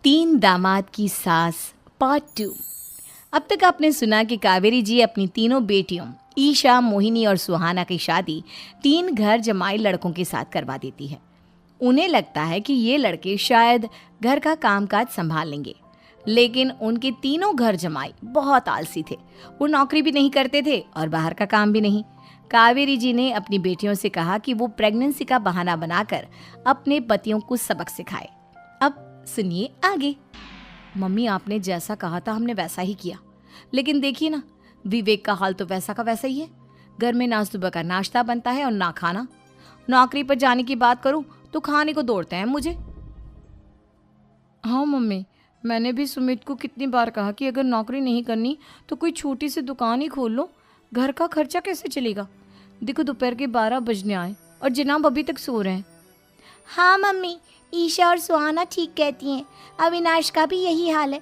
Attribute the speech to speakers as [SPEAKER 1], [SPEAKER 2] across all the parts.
[SPEAKER 1] तीन दामाद की सास पार्ट 2। अब तक आपने सुना कि कावेरी जी अपनी तीनों बेटियों ईशा, मोहिनी और सुहाना की शादी 3 घर जमाई लड़कों के साथ करवा देती है। उन्हें लगता है कि ये लड़के शायद घर का कामकाज संभाल लेंगे, लेकिन उनके तीनों घर जमाई बहुत आलसी थे। वो नौकरी भी नहीं करते थे और बाहर का काम भी नहीं। कावेरी जी ने अपनी बेटियों से कहा कि वो प्रेगनेंसी का बहाना बनाकर अपने पतियों को सबक सिखाए। अब सुनिए आगे। मम्मी, आपने जैसा कहा था हमने वैसा ही किया, लेकिन देखिए ना, विवेक का हाल तो वैसा का वैसा ही है। घर में ना सुबह का नाश्ता बनता है और ना खाना। नौकरी पर जाने की बात करूं तो खाने को दौड़ते हैं मुझे। हाँ मम्मी, मैंने भी सुमित को कितनी बार कहा कि अगर नौकरी नहीं करनी तो कोई छोटी सी दुकान ही खोल लो, घर का खर्चा कैसे चलेगा। देखो दोपहर के 12 बजने आए और जनाब अभी तक सो रहे हैं।
[SPEAKER 2] हाँ मम्मी, ईशा और सुहाना ठीक कहती हैं। अविनाश का भी यही हाल है।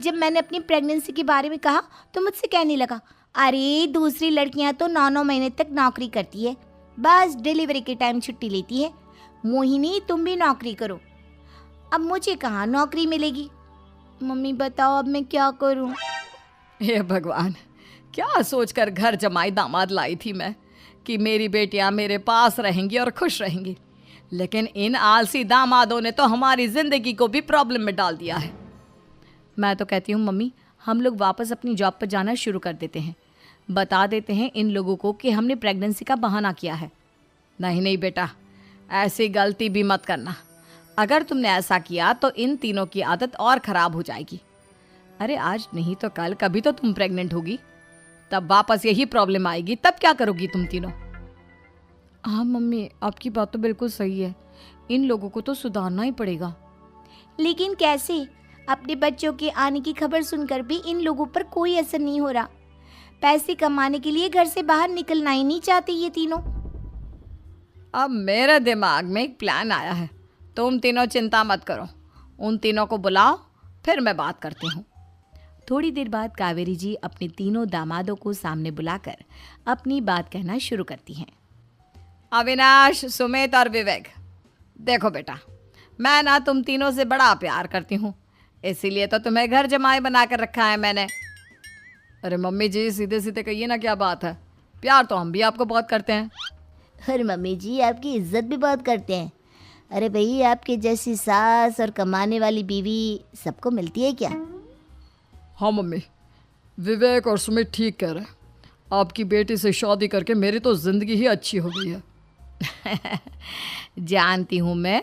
[SPEAKER 2] जब मैंने अपनी प्रेगनेंसी के बारे में कहा तो मुझसे कहने लगा, अरे दूसरी लड़कियां तो 9-9 महीने तक नौकरी करती है, बस डिलीवरी के टाइम छुट्टी लेती है। मोहिनी, तुम भी नौकरी करो। अब मुझे कहाँ नौकरी मिलेगी। मम्मी बताओ अब मैं क्या करूँ।
[SPEAKER 1] हे भगवान, क्या सोचकर घर जमाई दामाद लाई थी मैं कि मेरी बेटियां मेरे पास रहेंगी और खुश रहेंगी, लेकिन इन आलसी दामादों ने तो हमारी जिंदगी को भी प्रॉब्लम में डाल दिया है। मैं तो कहती हूँ मम्मी, हम लोग वापस अपनी जॉब पर जाना शुरू कर देते हैं। बता देते हैं इन लोगों को कि हमने प्रेगनेंसी का बहाना किया है। नहीं नहीं बेटा, ऐसी गलती भी मत करना। अगर तुमने ऐसा किया तो इन तीनों की आदत और ख़राब हो जाएगी। अरे आज नहीं तो कल कभी तो तुम प्रेग्नेंट होगी, तब वापस यही प्रॉब्लम आएगी। तब क्या करोगी तुम तीनों। हाँ मम्मी, आपकी बात तो बिल्कुल सही है। इन लोगों को तो सुधारना ही पड़ेगा।
[SPEAKER 2] लेकिन कैसे? अपने बच्चों के आने की खबर सुनकर भी इन लोगों पर कोई असर नहीं हो रहा। पैसे कमाने के लिए घर से बाहर निकलना ही नहीं चाहते ये तीनों।
[SPEAKER 1] अब मेरे दिमाग में एक प्लान आया है। तुम तीनों चिंता मत करो, उन तीनों को बुलाओ, फिर मैं बात करती हूँ। थोड़ी देर बाद कावेरी जी अपने तीनों दामादों को सामने बुलाकर अपनी बात कहना शुरू करती हैं। अविनाश, सुमित और विवेक, देखो बेटा, मैं ना तुम तीनों से बड़ा प्यार करती हूँ, इसीलिए तो तुम्हें घर जमाई बना कर रखा है मैंने। अरे मम्मी जी, सीधे सीधे कहिए ना, क्या बात है। प्यार तो हम भी आपको बहुत करते हैं।
[SPEAKER 2] अरे मम्मी जी, आपकी इज्जत भी बहुत करते हैं। अरे भाई, आपके जैसी सास और कमाने वाली बीवी सबको मिलती है क्या?
[SPEAKER 1] हाँ मम्मी, विवेक और सुमित ठीक कह रहे हैं। आपकी बेटी से शादी करके मेरी तो ज़िंदगी ही अच्छी हो गई है। जानती हूँ मैं,